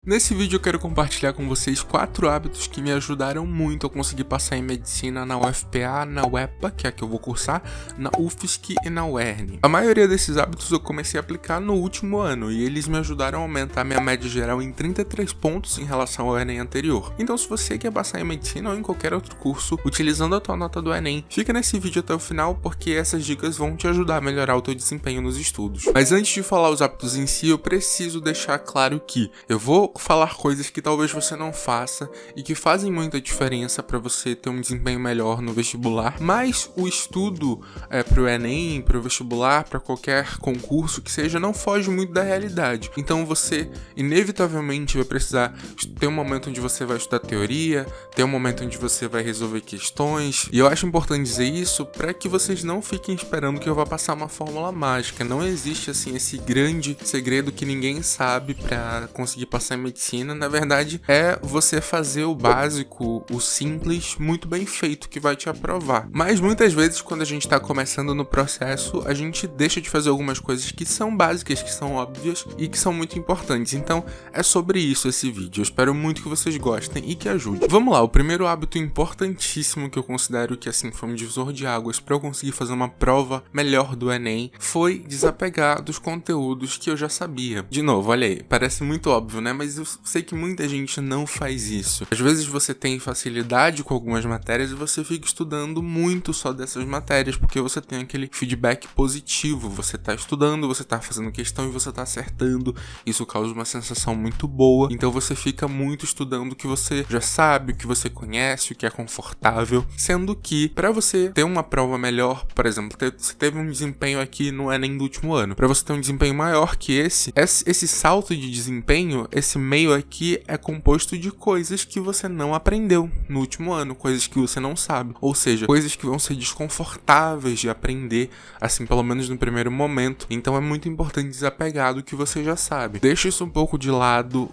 Nesse vídeo eu quero compartilhar com vocês 4 hábitos que me ajudaram muito a conseguir passar em medicina na UFPA, na UEPA, que é a que eu vou cursar, na UFSC e na UERN. A maioria desses hábitos eu comecei a aplicar no último ano e eles me ajudaram a aumentar minha média geral em 33 pontos em relação ao Enem anterior. Então se você quer passar em medicina ou em qualquer outro curso utilizando a tua nota do Enem, fica nesse vídeo até o final porque essas dicas vão te ajudar a melhorar o teu desempenho nos estudos. Mas antes de falar os hábitos em si, eu preciso deixar claro que eu vou falar coisas que talvez você não faça e que fazem muita diferença para você ter um desempenho melhor no vestibular, mas o estudo para o Enem, para o vestibular, para qualquer concurso que seja, não foge muito da realidade. Então você inevitavelmente vai precisar ter um momento onde você vai estudar teoria, ter um momento onde você vai resolver questões, e eu acho importante dizer isso para que vocês não fiquem esperando que eu vá passar uma fórmula mágica. Não existe assim esse grande segredo que ninguém sabe para conseguir passar em medicina. Na verdade, é você fazer o básico, o simples, muito bem feito, que vai te aprovar. Mas muitas vezes, quando a gente está começando no processo, a gente deixa de fazer algumas coisas que são básicas, que são óbvias e que são muito importantes. Então, é sobre isso esse vídeo. Eu espero muito que vocês gostem e que ajude. Vamos lá, o primeiro hábito importantíssimo que eu considero que assim foi um divisor de águas para eu conseguir fazer uma prova melhor do Enem foi desapegar dos conteúdos que eu já sabia. De novo, olha aí, parece muito óbvio, né? Mas eu sei que muita gente não faz isso. Às vezes você tem facilidade com algumas matérias e você fica estudando muito só dessas matérias, porque você tem aquele feedback positivo. Você tá estudando, você tá fazendo questão e você tá acertando. Isso causa uma sensação muito boa. Então você fica muito estudando o que você já sabe, o que você conhece, o que é confortável. Sendo que, para você ter uma prova melhor, por exemplo, você teve um desempenho aqui no Enem do último ano. Para você ter um desempenho maior que esse salto de desempenho, esse meio aqui é composto de coisas que você não aprendeu no último ano, coisas que você não sabe, ou seja, coisas que vão ser desconfortáveis de aprender, assim, pelo menos no primeiro momento. Então é muito importante desapegar do que você já sabe. Deixa isso um pouco de lado,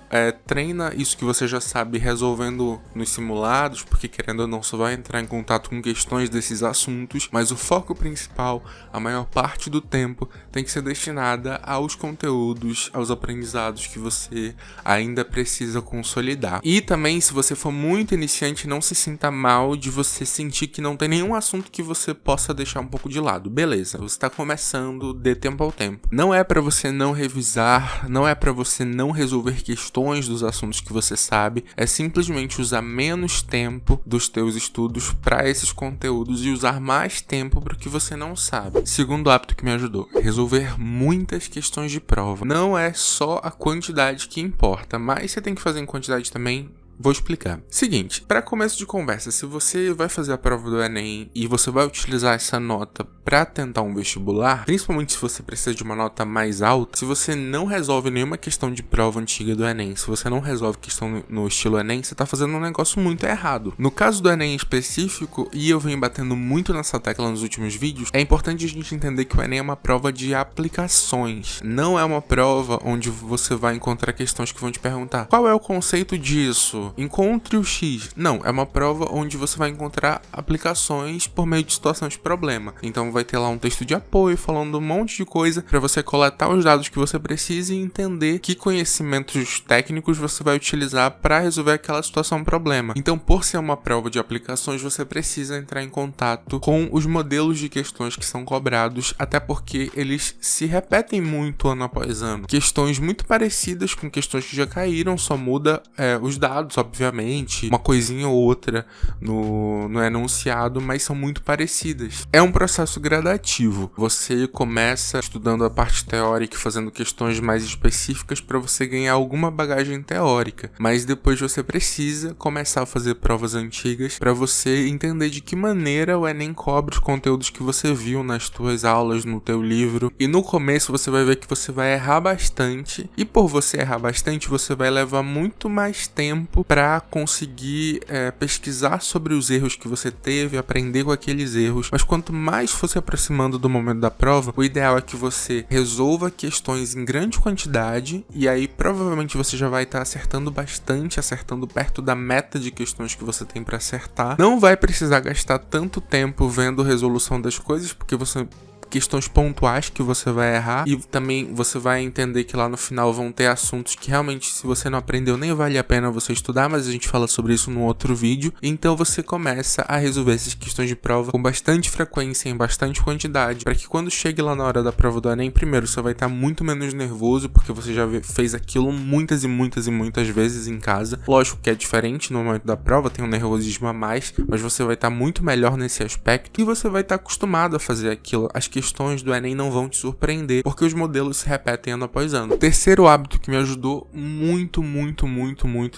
treina isso que você já sabe resolvendo nos simulados, porque querendo ou não, você vai entrar em contato com questões desses assuntos, mas o foco principal, a maior parte do tempo, tem que ser destinada aos conteúdos, aos aprendizados que você ainda precisa consolidar. E também, se você for muito iniciante, não se sinta mal de você sentir que não tem nenhum assunto que você possa deixar um pouco de lado. Beleza, você está começando, dê tempo ao tempo. Não é para você não revisar, não é para você não resolver questões dos assuntos que você sabe, é simplesmente usar menos tempo dos teus estudos para esses conteúdos e usar mais tempo para o que você não sabe. Segundo hábito que me ajudou, resolver muitas questões de prova. Não é só a quantidade que importa, mas você tem que fazer em quantidade também. Vou explicar. Seguinte, para começo de conversa, se você vai fazer a prova do Enem e você vai utilizar essa nota para tentar um vestibular, principalmente se você precisa de uma nota mais alta, se você não resolve nenhuma questão de prova antiga do Enem, se você não resolve questão no estilo Enem, você tá fazendo um negócio muito errado. No caso do Enem em específico, e eu venho batendo muito nessa tecla nos últimos vídeos, é importante a gente entender que o Enem é uma prova de aplicações. Não é uma prova onde você vai encontrar questões que vão te perguntar qual é o conceito disso? Encontre o X. Não, é uma prova onde você vai encontrar aplicações por meio de situação de problema. Então vai ter lá um texto de apoio falando um monte de coisa para você coletar os dados que você precisa e entender que conhecimentos técnicos você vai utilizar para resolver aquela situação problema. Então, por ser uma prova de aplicações, você precisa entrar em contato com os modelos de questões que são cobrados, até porque eles se repetem muito ano após ano. Questões muito parecidas com questões que já caíram, só muda os dados, obviamente, uma coisinha ou outra no enunciado, mas são muito parecidas. É um processo gradativo. Você começa estudando a parte teórica, fazendo questões mais específicas para você ganhar alguma bagagem teórica, mas depois você precisa começar a fazer provas antigas para você entender de que maneira o Enem cobra os conteúdos que você viu nas tuas aulas, no teu livro, e no começo você vai ver que você vai errar bastante, e por você errar bastante, você vai levar muito mais tempo para conseguir pesquisar sobre os erros que você teve, aprender com aqueles erros. Mas quanto mais for se aproximando do momento da prova, o ideal é que você resolva questões em grande quantidade, e aí provavelmente você já vai estar acertando bastante, acertando perto da meta de questões que você tem para acertar. Não vai precisar gastar tanto tempo vendo resolução das coisas, porque você questões pontuais que você vai errar, e também você vai entender que lá no final vão ter assuntos que realmente, se você não aprendeu, nem vale a pena você estudar, mas a gente fala sobre isso num outro vídeo. Então você começa a resolver essas questões de prova com bastante frequência, em bastante quantidade, para que quando chegue lá na hora da prova do Enem, primeiro, você vai estar muito menos nervoso, porque você já fez aquilo muitas e muitas e muitas vezes em casa. Lógico que é diferente no momento da prova, tem um nervosismo a mais, mas você vai estar muito melhor nesse aspecto, e você vai estar acostumado a fazer aquilo. As questões do Enem não vão te surpreender, porque os modelos se repetem ano após ano. Terceiro hábito que me ajudou muito,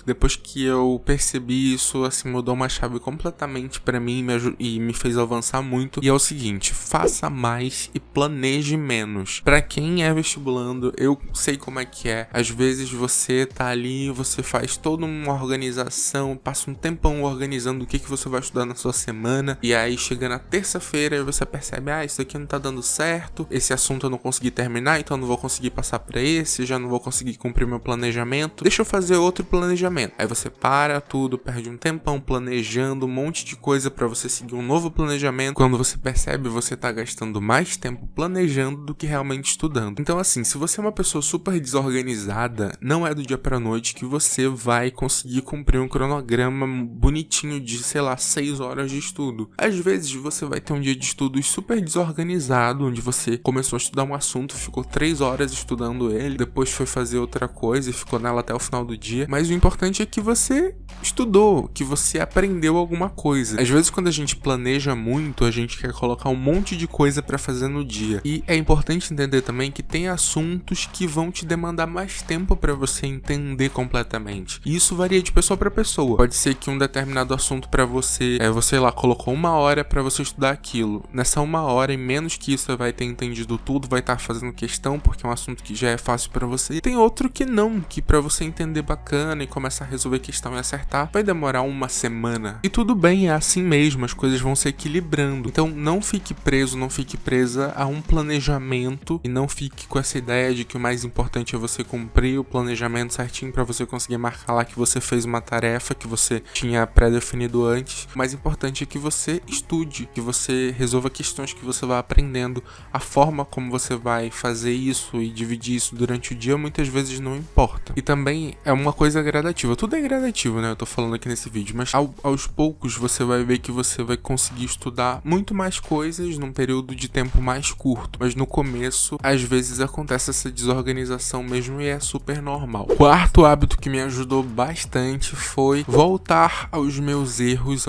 depois que eu percebi isso, assim, mudou uma chave completamente pra mim e me fez avançar muito, e é o seguinte: faça mais e planeje menos. Pra quem é vestibulando, eu sei como é que é. Às vezes você tá ali, você faz toda uma organização, passa um tempão organizando o que você vai estudar na sua semana, e aí chega na terça-feira e você percebe, isso aqui não tá dando certo, esse assunto eu não consegui terminar, então eu não vou conseguir passar pra esse, já não vou conseguir cumprir meu planejamento, deixa eu fazer outro planejamento. Aí você para tudo, perde um tempão planejando um monte de coisa pra você seguir um novo planejamento. Quando você percebe, você tá gastando mais tempo planejando do que realmente estudando. Então assim, se você é uma pessoa super desorganizada, não é do dia pra noite que você vai conseguir cumprir um cronograma bonitinho de, sei lá, 6 horas de estudo. Às vezes você vai ter um dia de estudos super desorganizado, onde você começou a estudar um assunto, ficou 3 horas estudando ele, depois foi fazer outra coisa e ficou nela até o final do dia. Mas o importante é que você estudou, que você aprendeu alguma coisa. Às vezes quando a gente planeja muito, a gente quer colocar um monte de coisa pra fazer no dia. E é importante entender também que tem assuntos que vão te demandar mais tempo pra você entender completamente. E isso varia de pessoa pra pessoa. Pode ser que um determinado assunto pra você, você lá colocou 1 hora pra você estudar aquilo. Nessa 1 hora, em menos que isso, você vai ter entendido tudo, vai estar fazendo questão, porque é um assunto que já é fácil pra você. E tem outro que não, que pra você entender bacana e começar a resolver questão e acertar, vai demorar 1 semana. E tudo bem, é assim mesmo, as coisas vão se equilibrando. Então não fique preso, não fique presa a um planejamento, e não fique com essa ideia de que o mais importante é você cumprir o planejamento certinho pra você conseguir marcar lá que você fez uma tarefa que você tinha pré-definido antes. O mais importante é que você estude, que você resolva questões que você vai aprendendo. A forma como você vai fazer isso e dividir isso durante o dia muitas vezes não importa. E também é uma coisa gradativa. Tudo é gradativo, né? Eu tô falando aqui nesse vídeo, mas aos poucos você vai ver que você vai conseguir estudar muito mais coisas num período de tempo mais curto. Mas no começo, às vezes acontece essa desorganização mesmo, e é super normal. Quarto hábito que me ajudou bastante foi voltar aos meus erros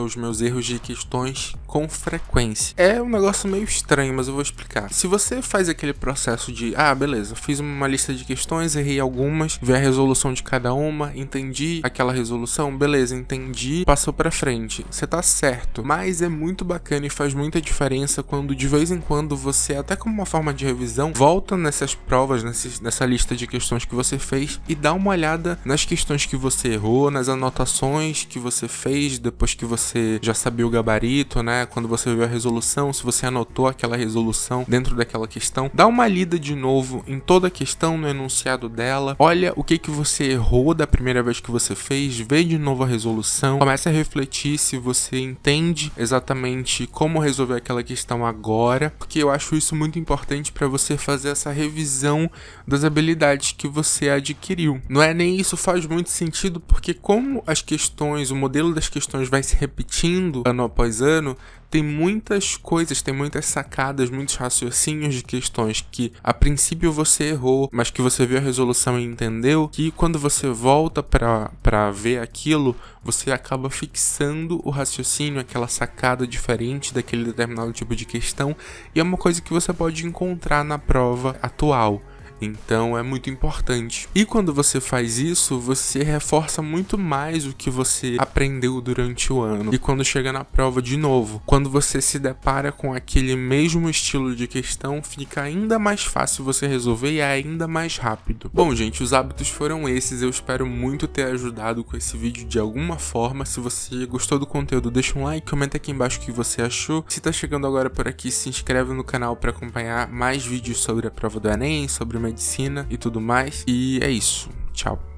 de questões com frequência. É um negócio meio estranho, mas eu vou explicar. Se você faz aquele processo de, beleza, fiz uma lista de questões, errei algumas, vi a resolução de cada uma, entendi aquela resolução, beleza, entendi, passou pra frente. Você tá certo, mas é muito bacana e faz muita diferença quando de vez em quando você, até como uma forma de revisão, volta nessas provas, nessa lista de questões que você fez e dá uma olhada nas questões que você errou, nas anotações que você fez depois que você já sabia o gabarito, né? Quando você viu a resolução, se você anotou aquela resolução dentro daquela questão, dá uma lida de novo em toda a questão, no enunciado dela, olha o que você errou da primeira vez que você fez, vê de novo a resolução, começa a refletir se você entende exatamente como resolver aquela questão agora, porque eu acho isso muito importante para você fazer essa revisão das habilidades que você adquiriu. Não é nem isso, faz muito sentido, porque como as questões, o modelo das questões vai se repetindo ano após ano, tem muitas coisas, tem muitas sacadas, muitos raciocínios de questões que a princípio você errou, mas que você viu a resolução e entendeu, que quando você volta pra ver aquilo, você acaba fixando o raciocínio, aquela sacada diferente daquele determinado tipo de questão, e é uma coisa que você pode encontrar na prova atual. Então é muito importante. E quando você faz isso, você reforça muito mais o que você aprendeu durante o ano. E quando chega na prova de novo, quando você se depara com aquele mesmo estilo de questão, fica ainda mais fácil você resolver e é ainda mais rápido. Bom, gente, os hábitos foram esses. Eu espero muito ter ajudado com esse vídeo de alguma forma. Se você gostou do conteúdo, deixa um like, comenta aqui embaixo o que você achou. Se tá chegando agora por aqui, se inscreve no canal para acompanhar mais vídeos sobre a prova do Enem, sobre medicina e tudo mais. E é isso. Tchau.